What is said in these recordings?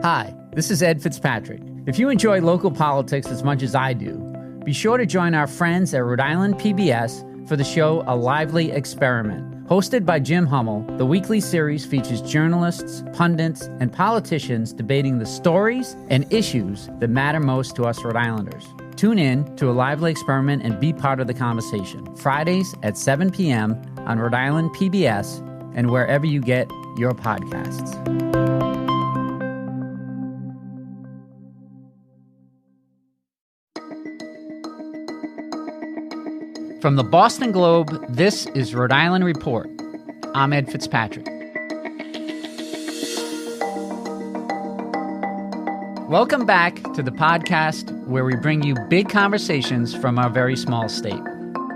Hi, this is Ed Fitzpatrick. If you enjoy local politics as much as I do, be sure to join our friends at Rhode Island PBS for the show A Lively Experiment. Hosted by Jim Hummel, the weekly series features journalists, pundits, and politicians debating the stories and issues that matter most to us Rhode Islanders. Tune in to A Lively Experiment and be part of the conversation. Fridays at 7 p.m. on Rhode Island PBS and wherever you get your podcasts. From the Boston Globe, this is Rhode Island Report. I'm Ed Fitzpatrick. Welcome back to the podcast where we bring you big conversations from our very small state.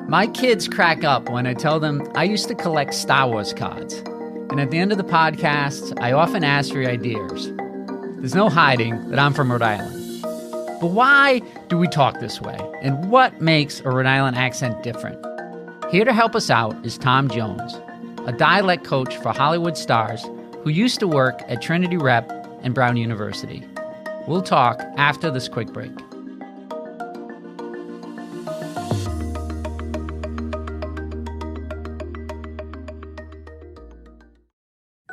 My kids crack up when I tell them I used to collect Star Wars cards. And at the end of the podcast, I often ask for your ideas. There's no hiding that I'm from Rhode Island. But why do we talk this way? And what makes a Rhode Island accent different? Here to help us out is Tom Jones, a dialect coach for Hollywood stars who used to work at Trinity Rep and Brown University. We'll talk after this quick break.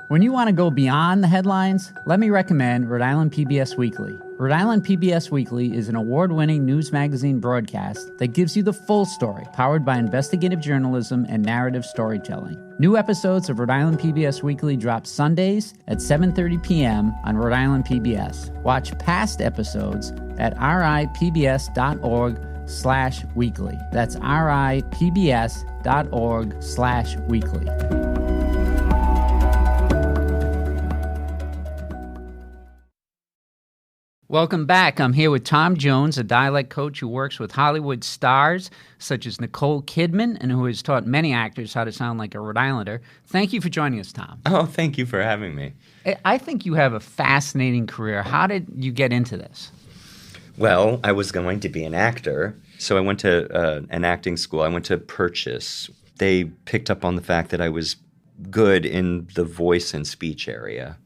When you want to go beyond the headlines, let me recommend Rhode Island PBS Weekly. Rhode Island PBS Weekly is an award-winning news magazine broadcast that gives you the full story, powered by investigative journalism and narrative storytelling. New episodes of Rhode Island PBS Weekly drop Sundays at 7:30 p.m. on Rhode Island PBS. Watch past episodes at ripbs.org/weekly. That's ripbs.org/weekly. Welcome back. I'm here with Tom Jones, a dialect coach who works with Hollywood stars such as Nicole Kidman and who has taught many actors how to sound like a Rhode Islander. Thank you for joining us, Tom. Oh, thank you for having me. I think you have a fascinating career. How did you get into this? Well, I was going to be an actor, so I went to an acting school. I went to Purchase. They picked up on the fact that I was good in the voice and speech area.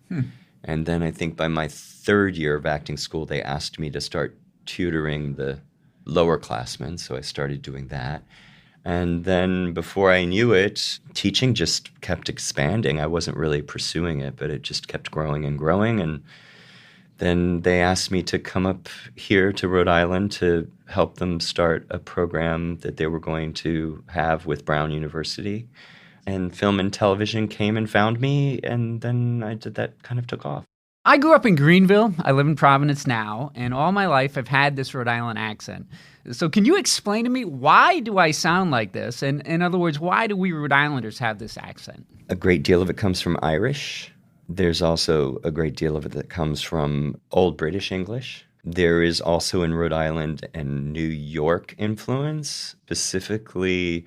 And then I think by my third year of acting school, they asked me to start tutoring the lower classmen, so I started doing that. And then before I knew it, teaching just kept expanding. I wasn't really pursuing it, but it just kept growing and growing. And then they asked me to come up here to Rhode Island to help them start a program that they were going to have with Brown University. And film and television came and found me, and then that kind of took off. I grew up in Greenville. I live in Providence now, and all my life I've had this Rhode Island accent. So can you explain to me, why do I sound like this? And in other words, why do we Rhode Islanders have this accent? A great deal of it comes from Irish. There's also a great deal of it that comes from Old British English. There is also in Rhode Island a New York influence, specifically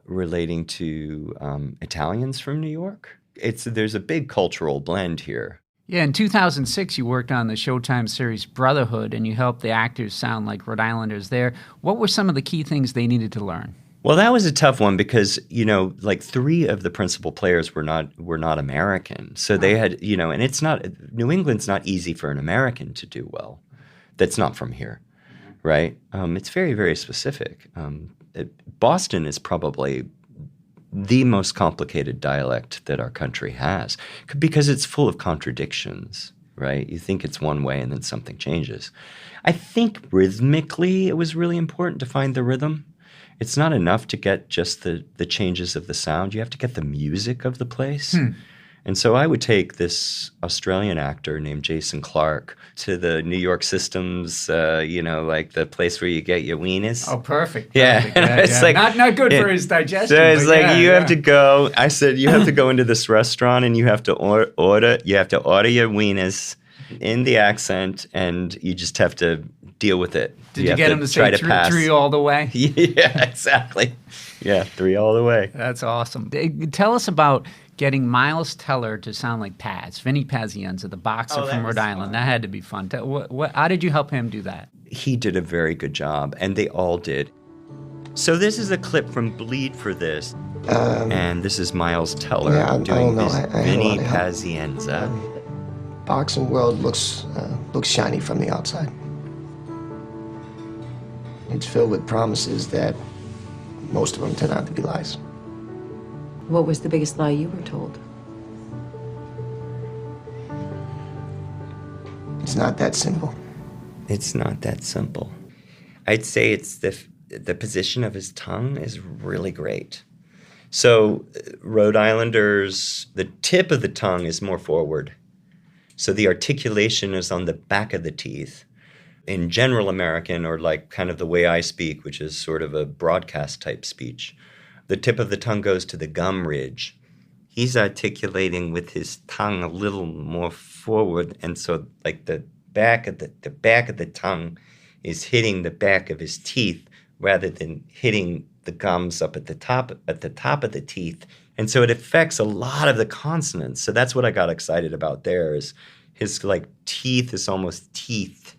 relating to Italians from New York. There's a big cultural blend here. Yeah, in 2006, you worked on the Showtime series Brotherhood, and you helped the actors sound like Rhode Islanders there. What were some of the key things they needed to learn? Well, that was a tough one because, like 3 of the principal players were not American. So they had, and New England's not easy for an American to do well. That's not from here, right? It's very, very specific. Boston is probably the most complicated dialect that our country has because it's full of contradictions, right? You think it's one way and then something changes. I think rhythmically it was really important to find the rhythm. It's not enough to get just the changes of the sound. You have to get the music of the place. And so I would take this Australian actor named Jason Clarke to the New York Systems, like the place where you get your wieners. Oh, perfect. Yeah. It's like not good for his digestion. So it's like you have to go. I said you have to go into this restaurant and you have to order. You have to order your wieners in the accent, and you just have to deal with it. Did you get him to say three all the way? Yeah, exactly. Yeah, 3 all the way. That's awesome. Tell us about getting Miles Teller to sound like Paz, Vinny Pazienza, the boxer from Rhode Island. Fun. That had to be fun. How did you help him do that? He did a very good job, and they all did. So this is a clip from Bleed for This, and this is Miles Teller doing this Vinny Pazienza. boxing world looks shiny from the outside. It's filled with promises that most of them turn out to be lies. What was the biggest lie you were told? It's not that simple. It's not that simple. I'd say it's the position of his tongue is really great. So Rhode Islanders, the tip of the tongue is more forward. So the articulation is on the back of the teeth. In general American, or like kind of the way I speak, which is sort of a broadcast type speech, the tip of the tongue goes to the gum ridge. He's articulating with his tongue a little more forward, and so like the back of the tongue is hitting the back of his teeth rather than hitting the gums up at the top of the teeth. And so it affects a lot of the consonants. So that's what I got excited about there, is his like teeth is almost teeth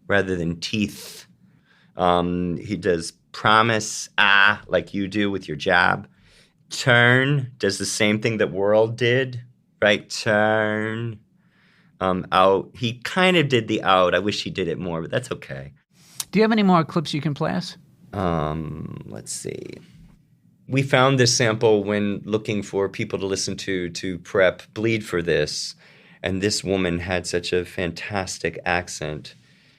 rather than teeth. He does promise, like you do with your jab. Turn does the same thing that World did, right? Turn. Out. He kind of did the out. I wish he did it more, but that's okay. Do you have any more clips you can play us? Let's see. We found this sample when looking for people to listen to prep Bleed for this, and this woman had such a fantastic accent.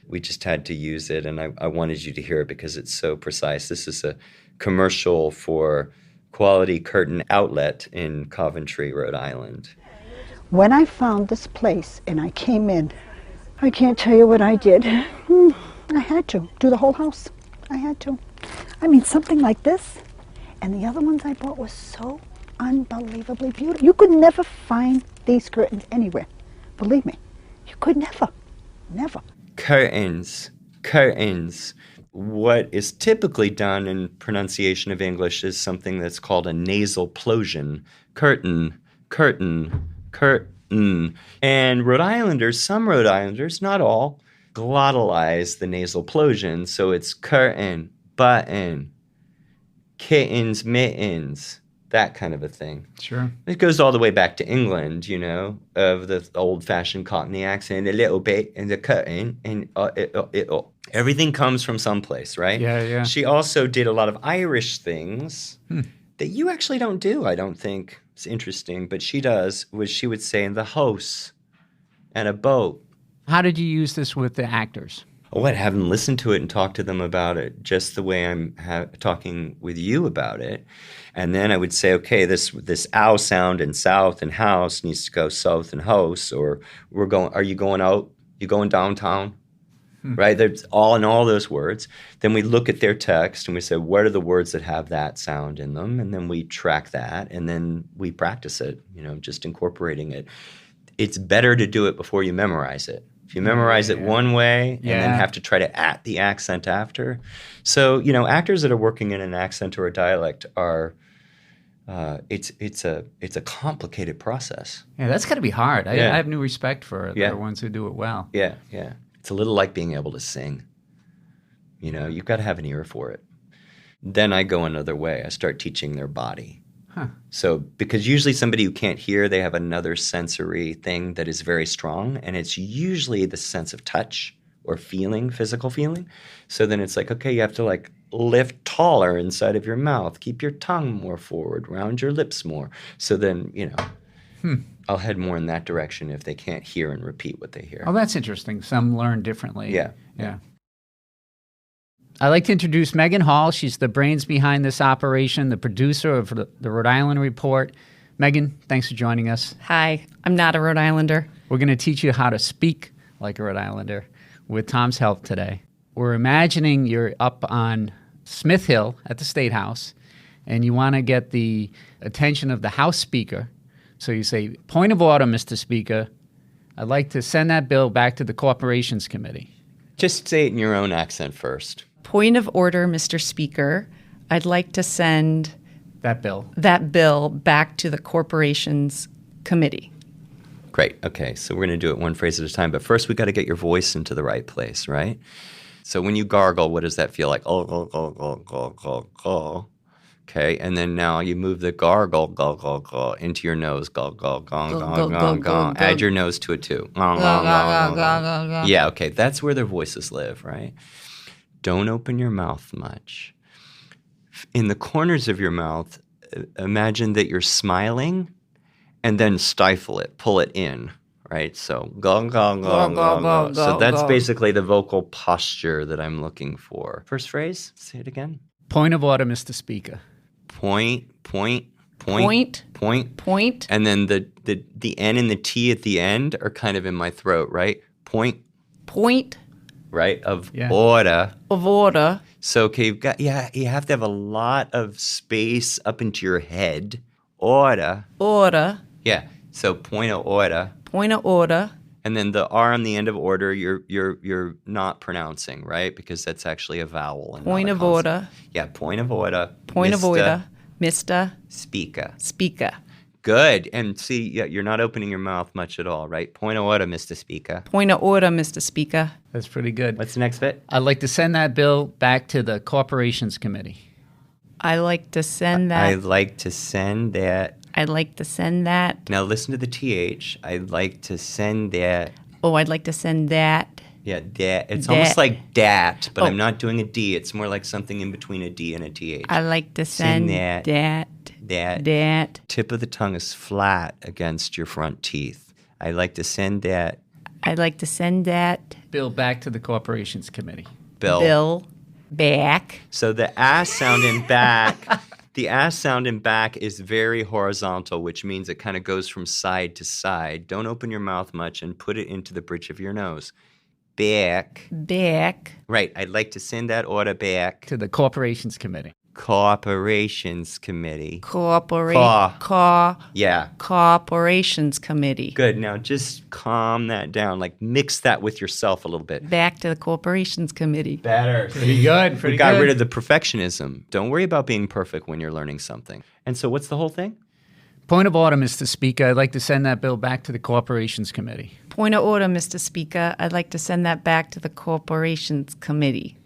We just had to use it, and I wanted you to hear it because it's so precise. This is a commercial for Quality Curtain Outlet in Coventry, Rhode Island. When I found this place and I came in, I can't tell you what I did. I had to do the whole house. I had to. I mean, something like this, and the other ones I bought were so unbelievably beautiful. You could never find these curtains anywhere. Believe me, you could never. Curtains. What is typically done in pronunciation of English is something that's called a nasal plosion. Curtain. And Rhode Islanders, some Rhode Islanders, not all, glottalize the nasal plosion. So it's curtain, button, kittens, mittens, that kind of a thing. Sure. It goes all the way back to England, you know, of the old-fashioned Cockney accent, a little bit, and the curtain, and everything comes from someplace, right? Yeah. She also did a lot of Irish things that you actually don't do, I don't think. It's interesting, but she does, was she would say in the house and a boat. How did you use this with the actors? Oh, I'd have them listen to it and talk to them about it just the way I'm talking with you about it. And then I would say, okay, this ow sound in south and house needs to go south and house, or are you going out? You going downtown? Right? There's all those words. Then we look at their text and we say, what are the words that have that sound in them? And then we track that, and then we practice it, you know, just incorporating it. It's better to do it before you memorize it. If you memorize it one way and then have to try to add the accent after. So, you know, actors that are working in an accent or a dialect are it's a complicated process. Yeah, that's got to be hard. I have new respect for the ones who do it well. Yeah. It's a little like being able to sing. You know, you've got to have an ear for it. Then I go another way. I start teaching their body. So, because usually somebody who can't hear, they have another sensory thing that is very strong, and it's usually the sense of touch or feeling, physical feeling. So then it's like, okay, you have to like lift taller inside of your mouth, keep your tongue more forward, round your lips more. So then, you know, I'll head more in that direction if they can't hear and repeat what they hear. Oh, that's interesting. Some learn differently. Yeah. I'd like to introduce Megan Hall. She's the brains behind this operation, the producer of the Rhode Island Report. Megan, thanks for joining us. Hi, I'm not a Rhode Islander. We're going to teach you how to speak like a Rhode Islander with Tom's help today. We're imagining you're up on Smith Hill at the State House, and you want to get the attention of the House Speaker. So you say, point of order, Mr. Speaker. I'd like to send that bill back to the Corporations Committee. Just say it in your own accent first. Point of order, Mr. Speaker. I'd like to send that bill back to the Corporations Committee. Great. Okay, so we're going to do it one phrase at a time. But first, we got to get your voice into the right place, right? So when you gargle, what does that feel like? Okay, and then now you move the gargle, into your nose, gong. Add your nose to it too. Yeah, okay, that's where their voices live, right? Don't open your mouth much. In the corners of your mouth, imagine that you're smiling, and then stifle it, pull it in, right? So gong. So that's basically the vocal posture that I'm looking for. First phrase, say it again. Point of order, Mr. Speaker. Point. Point. And then the N and the T at the end are kind of in my throat, right? Point. Right? Of order. Of order. So, okay, you have to have a lot of space up into your head. Order. Yeah. So point of order. And then the R on the end of order, you're not pronouncing, right? Because that's actually a vowel. And Point of order. Yeah, point of order. Mr. Speaker. Good. And see, you're not opening your mouth much at all, right? Point of order, Mr. Speaker. Point of order, Mr. Speaker. That's pretty good. What's the next bit? I'd like to send that bill back to the Corporations Committee. I'd like to send that. I'd like to send that. I'd like to send that. Now listen to the TH. I'd like to send that. Oh, I'd like to send that. Yeah, dat. It's almost like dat, but I'm not doing a D. It's more like something in between a D and a TH. I'd like to send that. That. Tip of the tongue is flat against your front teeth. I'd like to send that. I'd like to send that. Bill back to the Corporations Committee. Bill back. So the ass sound in back, the ass sound in back is very horizontal, which means it kind of goes from side to side. Don't open your mouth much and put it into the bridge of your nose. Back. Right. I'd like to send that order back To the Corporations Committee. Corporations Committee. Yeah. Corporations Committee. Good. Now just calm that down. Like mix that with yourself a little bit. Back to the Corporations Committee. Better. Pretty good. We got rid of the perfectionism. Don't worry about being perfect when you're learning something. And so what's the whole thing? Point of order, Mr. Speaker. I'd like to send that bill back to the Corporations Committee. Point of order, Mr. Speaker. I'd like to send that back to the Corporations Committee.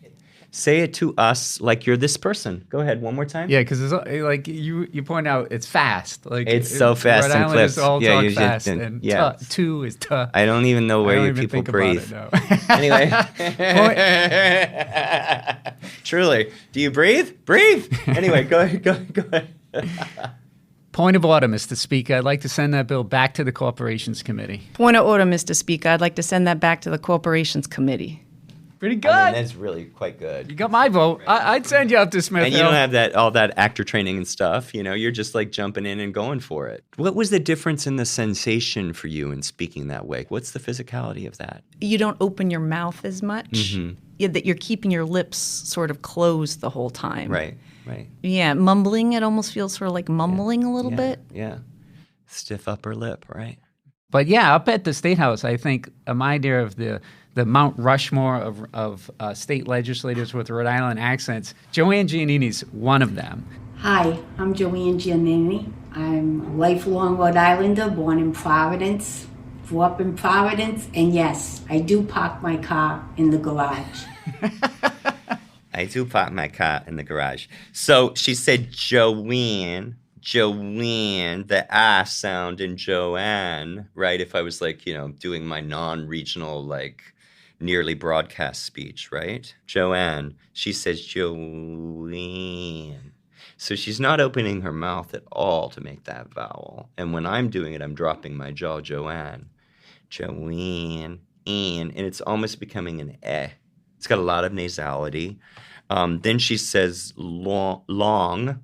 Say it to us like you're this person. Go ahead, one more time. Yeah, because it's like you point out, it's fast. Like it's so fast Rhode and Islanders clips. all talk fast, and and two is tuh. I don't even know where you people breathe. Anyway, truly, do you breathe? Breathe. Anyway, go ahead. Point of order, Mr. Speaker. I'd like to send that bill back to the Corporations Committee. Point of order, Mr. Speaker. I'd like to send that back to the Corporations Committee. Pretty good. I mean, that's really quite good. You got my vote. I'd send you up to Smith And you don't have all that actor training and stuff. You know, you're just like jumping in and going for it. What was the difference in the sensation for you in speaking that way? What's the physicality of that? You don't open your mouth as much. Mm-hmm. Yeah, that you're keeping your lips sort of closed the whole time. Right. Yeah, mumbling, it almost feels sort of like mumbling a little bit. Yeah. Stiff upper lip, right? But yeah, up at the State House, I think my idea of the Mount Rushmore of state legislators with Rhode Island accents, Joanne Giannini's one of them. Hi, I'm Joanne Giannini. I'm a lifelong Rhode Islander, born in Providence, grew up in Providence, and yes, I do park my car in the garage. I do park my car in the garage. So she said Joanne, the I sound in Joanne, right? If I was like, doing my non-regional, like nearly broadcast speech, right? Joanne, she says Joanne. So she's not opening her mouth at all to make that vowel. And when I'm doing it, I'm dropping my jaw, Joanne, and it's almost becoming an eh. It's got a lot of nasality. Then she says long,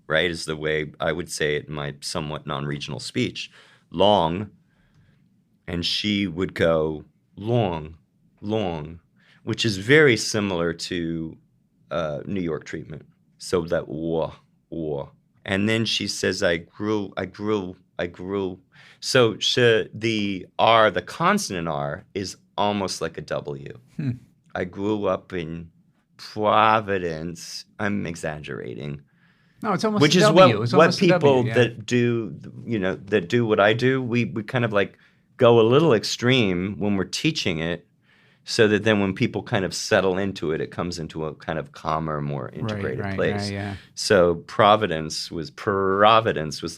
right, is the way I would say it in my somewhat non-regional speech. Long. And she would go long, which is very similar to New York treatment. So that wah. And then she says, I grew. So the R, the consonant R, is almost like a W. I grew up in Providence. I'm exaggerating. No, it's almost which a is W. what people that do what I do, we kind of like go a little extreme when we're teaching it. so that then when people kind of settle into it, it comes into a kind of calmer, more integrated place. Yeah. So Providence was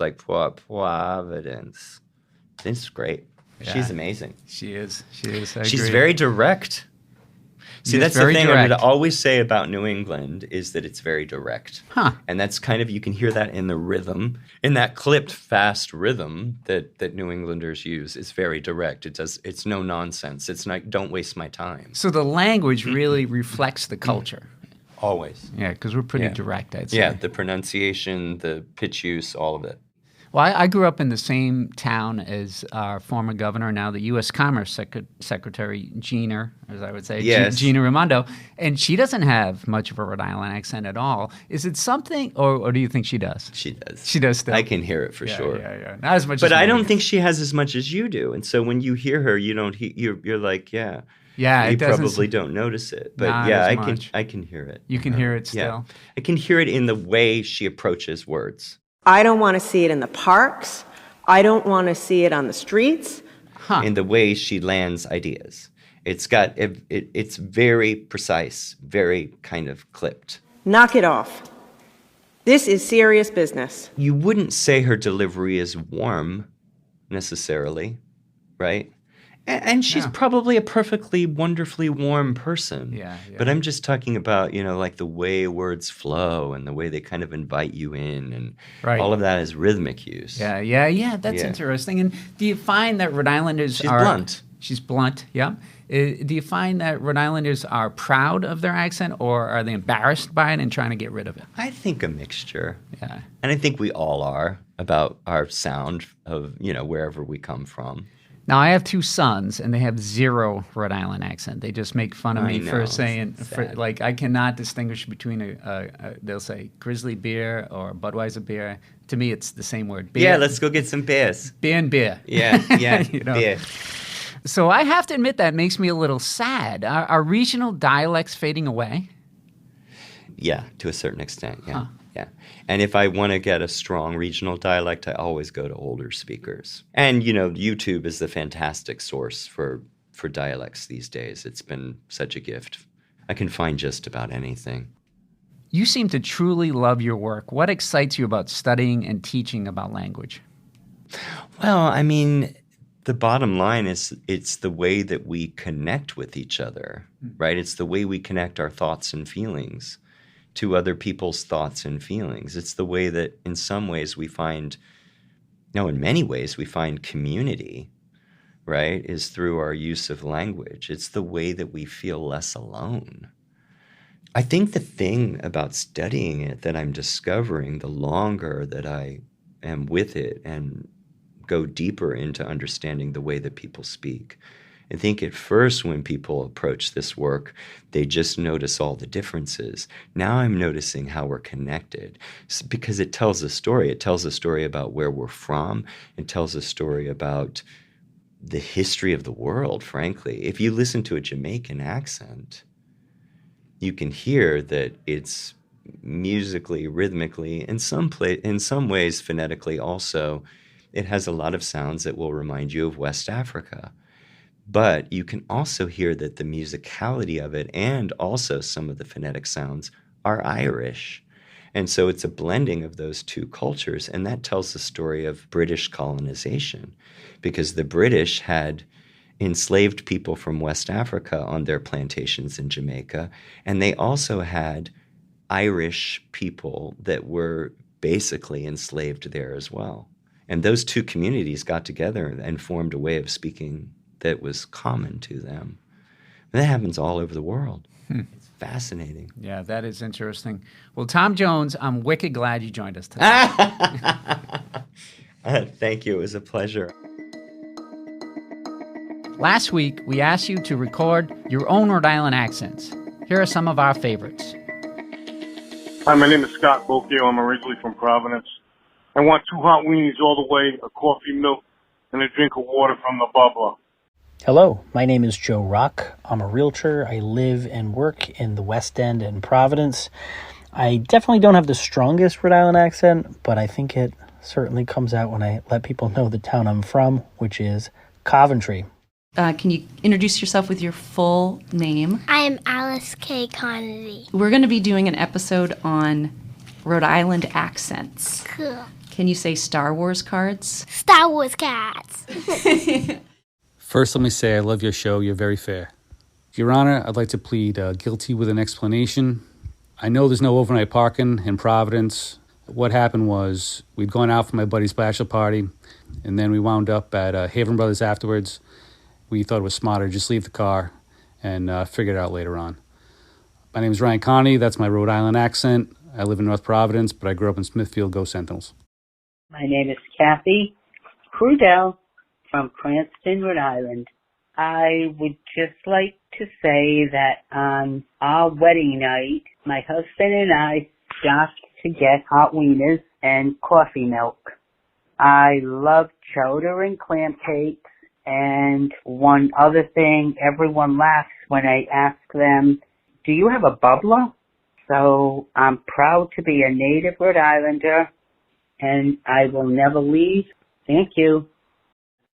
like Providence. It's great. Yeah. She's amazing. She is. I She's agree. very direct. See, Yes, that's the very thing I direct. would always say about New England is that it's very direct. Huh. And that's kind of, you can hear that in the rhythm, in that clipped, fast rhythm that New Englanders use. It's very direct. It's no nonsense. It's not, don't waste my time. So the language really reflects the culture. Always. Yeah, because we're pretty Yeah. direct, I'd say. Yeah, the pronunciation, the pitch use, all of it. Well, I grew up in the same town as our former governor, now the U.S. Commerce Secretary, Gina, as I would say, Yes. Gina Raimondo, and she doesn't have much of a Rhode Island accent at all. Is it something, or do you think she does? She does. She does still. I can hear it for sure. Yeah. Not as much But as I me. don't think she has as much as you do. And so when you hear her, you don't you're like, yeah. Yeah, You it doesn't probably don't notice it. But Not yeah, as I much. can hear it. You can hear it still. Yeah. I can hear it in the way she approaches words. I don't want to see it in the parks. I don't want to see it on the streets. In the way she lands ideas. It's very precise, very kind of clipped. Knock it off. This is serious business. You wouldn't say her delivery is warm necessarily, right? And she's probably a perfectly wonderfully warm person. Yeah. But I'm just talking about, like the way words flow and the way they kind of invite you in, and all of that is rhythmic use. Yeah. That's interesting. And do you find that Rhode Islanders She's are blunt. She's blunt. Yeah. Do you find that Rhode Islanders are proud of their accent, or are they embarrassed by it and trying to get rid of it? I think a mixture. Yeah. And I think we all are about our sound of, wherever we come from. Now, I have two sons, and they have zero Rhode Island accent. They just make fun of me for know, saying, sad. I cannot distinguish between they'll say Grizzly beer or Budweiser beer. To me, it's the same word. Beer, Yeah, let's go get some beers. beer and beer. Yeah, beer. So I have to admit that makes me a little sad. Are regional dialects fading away? Yeah, to a certain extent, yeah. Yeah. And if I want to get a strong regional dialect, I always go to older speakers. And, YouTube is the fantastic source for dialects these days. It's been such a gift. I can find just about anything. You seem to truly love your work. What excites you about studying and teaching about language? Well, I mean, the bottom line is it's the way that we connect with each other, right? It's the way we connect our thoughts and feelings to other people's thoughts and feelings. It's the way that in some ways in many ways we find community, right, is through our use of language. It's the way that we feel less alone. I think the thing about studying it that I'm discovering the longer that I am with it and go deeper into understanding the way that people speak. I think at first when people approach this work, they just notice all the differences. Now I'm noticing how we're connected because it tells a story. It tells a story about where we're from. It tells a story about the history of the world, frankly. If you listen to a Jamaican accent, you can hear that it's musically, rhythmically, in some ways phonetically also, it has a lot of sounds that will remind you of West Africa. But you can also hear that the musicality of it and also some of the phonetic sounds are Irish. And so it's a blending of those two cultures, and that tells the story of British colonization, because the British had enslaved people from West Africa on their plantations in Jamaica, and they also had Irish people that were basically enslaved there as well. And those two communities got together and formed a way of speaking that was common to them. And that happens all over the world. It's fascinating. Yeah, that is interesting. Well, Tom Jones, I'm wicked glad you joined us today. Thank you. It was a pleasure. Last week, we asked you to record your own Rhode Island accents. Here are some of our favorites. Hi, my name is Scott Bocchio. I'm originally from Providence. I want 2 hot weenies all the way, a coffee milk, and a drink of water from the bubbler. Hello, my name is Joe Rock. I'm a realtor. I live and work in the West End and Providence. I definitely don't have the strongest Rhode Island accent, but I think it certainly comes out when I let people know the town I'm from, which is Coventry. Can you introduce yourself with your full name? I am Alice K. Connolly. We're going to be doing an episode on Rhode Island accents. Cool. Can you say Star Wars cards? Star Wars cards. First, let me say I love your show. You're very fair. Your Honor, I'd like to plead guilty with an explanation. I know there's no overnight parking in Providence. What happened was we'd gone out for my buddy's bachelor party, and then we wound up at Haven Brothers afterwards. We thought it was smarter to just leave the car and figure it out later on. My name is Ryan Connie. That's my Rhode Island accent. I live in North Providence, but I grew up in Smithfield. Go Sentinels. My name is Kathy Crudell from Cranston, Rhode Island. I would just like to say that on our wedding night, my husband and I stopped to get hot wieners and coffee milk. I love chowder and clam cakes, and one other thing, everyone laughs when I ask them, do you have a bubbler? So I'm proud to be a native Rhode Islander, and I will never leave. Thank you.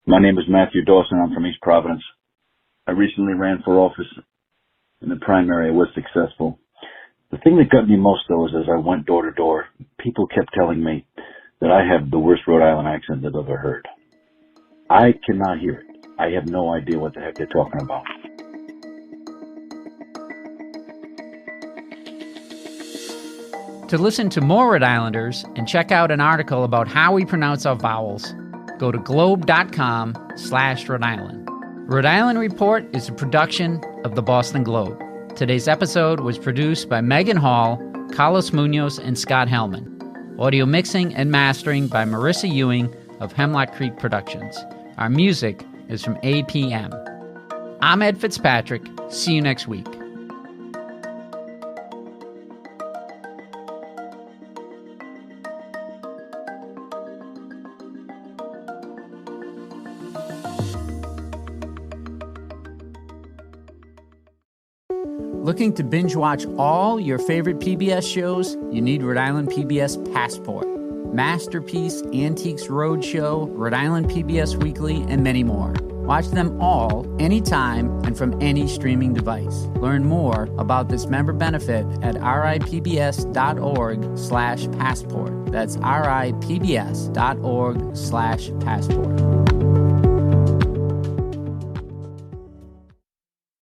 My name is Matthew Dawson. I'm from East Providence. I recently ran for office. In the primary, I was successful. The thing that got me most, though, is as I went door to door, people kept telling me that I have the worst Rhode Island accent they've ever heard. I cannot hear it. I have no idea what the heck they're talking about. To listen to more Rhode Islanders and check out an article about how we pronounce our vowels, go to globe.com/Rhode Island. Rhode Island Report is a production of the Boston Globe. Today's episode was produced by Megan Hall, Carlos Munoz, and Scott Hellman. Audio mixing and mastering by Marissa Ewing of Hemlock Creek Productions. Our music is from APM. I'm Ed Fitzpatrick. See you next week. Looking to binge watch all your favorite PBS shows? You need Rhode Island PBS Passport. Masterpiece, Antiques Roadshow, Rhode Island PBS Weekly, and many more. Watch them all, anytime, and from any streaming device. Learn more about this member benefit at ripbs.org/passport. That's ripbs.org/passport.